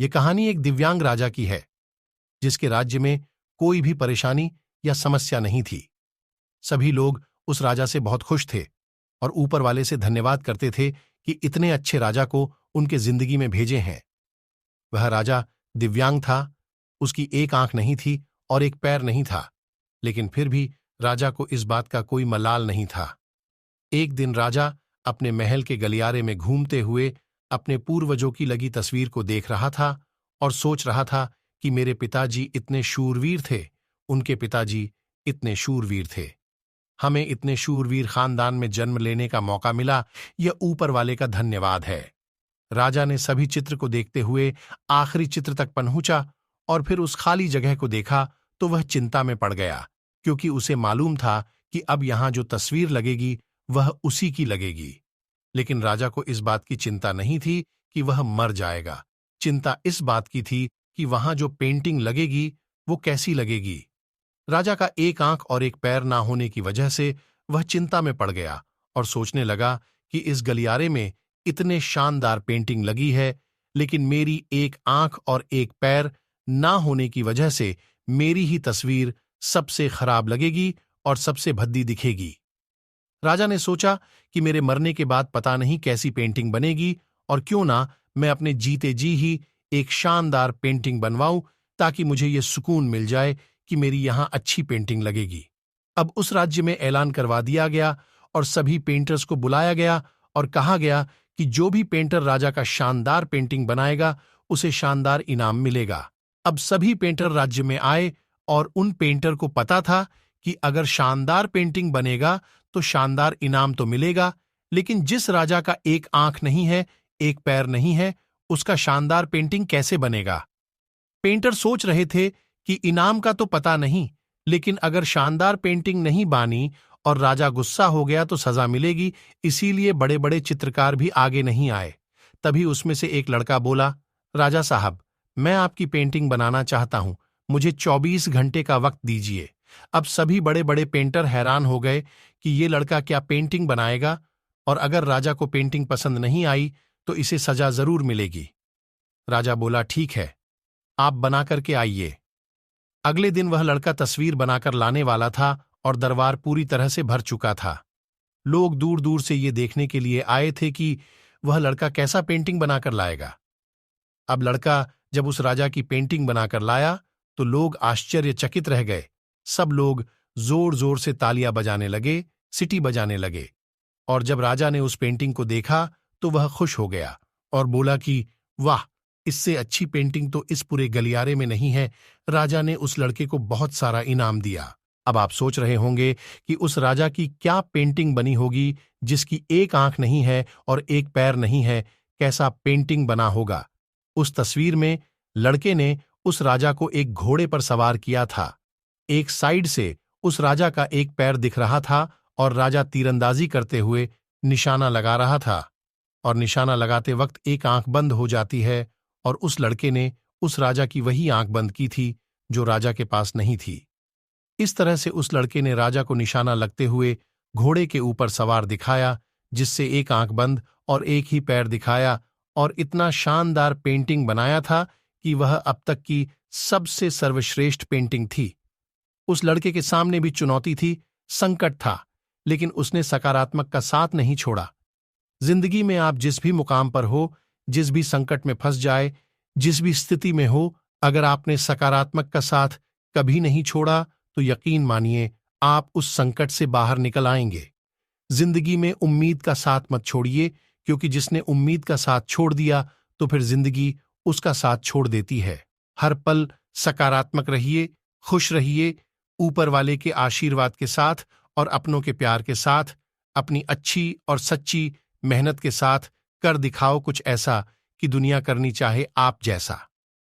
ये कहानी एक दिव्यांग राजा की है, जिसके राज्य में कोई भी परेशानी या समस्या नहीं थी। सभी लोग उस राजा से बहुत खुश थे और ऊपर वाले से धन्यवाद करते थे कि इतने अच्छे राजा को उनके जिंदगी में भेजे हैं। वह राजा दिव्यांग था, उसकी एक आंख नहीं थी और एक पैर नहीं था, लेकिन फिर भी राजा को इस बात का कोई मलाल नहीं था। एक दिन राजा अपने महल के गलियारे में घूमते हुए अपने पूर्वजों की लगी तस्वीर को देख रहा था और सोच रहा था कि मेरे पिताजी इतने शूरवीर थे, उनके पिताजी इतने शूरवीर थे। हमें इतने शूरवीर खानदान में जन्म लेने का मौका मिला, यह ऊपर वाले का धन्यवाद है। राजा ने सभी चित्र को देखते हुए आखिरी चित्र तक पहुंचा और फिर उस खाली जगह को देखा तो वह चिंता में पड़ गया, क्योंकि उसे मालूम था कि अब यहां जो तस्वीर लगेगी वह उसी की लगेगी। लेकिन राजा को इस बात की चिंता नहीं थी कि वह मर जाएगा। चिंता इस बात की थी कि वहां जो पेंटिंग लगेगी वो कैसी लगेगी। राजा का एक आंख और एक पैर ना होने की वजह से वह चिंता में पड़ गया और सोचने लगा कि इस गलियारे में इतने शानदार पेंटिंग लगी है, लेकिन मेरी एक आंख और एक पैर ना होने की वजह से मेरी ही तस्वीर सबसे खराब लगेगी और सबसे भद्दी दिखेगी। राजा ने सोचा कि मेरे मरने के बाद पता नहीं कैसी पेंटिंग बनेगी, और क्यों ना मैं अपने जीते जी ही एक शानदार पेंटिंग बनवाऊं, ताकि मुझे यह सुकून मिल जाए कि मेरी यहां अच्छी पेंटिंग लगेगी। अब उस राज्य में ऐलान करवा दिया गया और सभी पेंटर्स को बुलाया गया और कहा गया कि जो भी पेंटर राजा का शानदार पेंटिंग बनाएगा उसे शानदार इनाम मिलेगा। अब सभी पेंटर राज्य में आए और उन पेंटर को पता था कि अगर शानदार पेंटिंग बनेगा तो शानदार इनाम तो मिलेगा, लेकिन जिस राजा का एक आंख नहीं है, एक पैर नहीं है, उसका शानदार पेंटिंग कैसे बनेगा। पेंटर सोच रहे थे कि इनाम का तो पता नहीं, लेकिन अगर शानदार पेंटिंग नहीं बानी और राजा गुस्सा हो गया तो सजा मिलेगी, इसीलिए बड़े बड़े चित्रकार भी आगे नहीं आए। तभी उसमें से एक लड़का बोला, राजा साहब, मैं आपकी पेंटिंग बनाना चाहता हूं, मुझे 24 घंटे का वक्त दीजिए। अब सभी बड़े बड़े पेंटर हैरान हो गए कि ये लड़का क्या पेंटिंग बनाएगा, और अगर राजा को पेंटिंग पसंद नहीं आई तो इसे सजा जरूर मिलेगी। राजा बोला, ठीक है, आप बना करके आइए। अगले दिन वह लड़का तस्वीर बनाकर लाने वाला था और दरबार पूरी तरह से भर चुका था। लोग दूर दूर से ये देखने के लिए आए थे कि वह लड़का कैसा पेंटिंग बनाकर लाएगा। अब लड़का जब उस राजा की पेंटिंग बनाकर लाया तो लोग आश्चर्यचकित रह गए। सब लोग जोर जोर से तालियां बजाने लगे, सीटी बजाने लगे, और जब राजा ने उस पेंटिंग को देखा तो वह खुश हो गया और बोला कि वाह, इससे अच्छी पेंटिंग तो इस पूरे गलियारे में नहीं है। राजा ने उस लड़के को बहुत सारा इनाम दिया। अब आप सोच रहे होंगे कि उस राजा की क्या पेंटिंग बनी होगी, जिसकी एक आंख नहीं है और एक पैर नहीं है, कैसा पेंटिंग बना होगा। उस तस्वीर में लड़के ने उस राजा को एक घोड़े पर सवार किया था। एक साइड से उस राजा का एक पैर दिख रहा था और राजा तीरंदाजी करते हुए निशाना लगा रहा था, और निशाना लगाते वक्त एक आंख बंद हो जाती है, और उस लड़के ने उस राजा की वही आंख बंद की थी जो राजा के पास नहीं थी। इस तरह से उस लड़के ने राजा को निशाना लगते हुए घोड़े के ऊपर सवार दिखाया, जिससे एक आंख बंद और एक ही पैर दिखाया, और इतना शानदार पेंटिंग बनाया था कि वह अब तक की सबसे सर्वश्रेष्ठ पेंटिंग थी। उस लड़के के सामने भी चुनौती थी, संकट था, लेकिन उसने सकारात्मक का साथ नहीं छोड़ा। जिंदगी में आप जिस भी मुकाम पर हो, जिस भी संकट में फंस जाए, जिस भी स्थिति में हो, अगर आपने सकारात्मक का साथ कभी नहीं छोड़ा तो यकीन मानिए आप उस संकट से बाहर निकल आएंगे। जिंदगी में उम्मीद का साथ मत छोड़िए, क्योंकि जिसने उम्मीद का साथ छोड़ दिया तो फिर जिंदगी उसका साथ छोड़ देती है। हर पल सकारात्मक रहिए, खुश रहिए, ऊपर वाले के आशीर्वाद के साथ और अपनों के प्यार के साथ, अपनी अच्छी और सच्ची मेहनत के साथ कर दिखाओ कुछ ऐसा कि दुनिया करनी चाहे आप जैसा।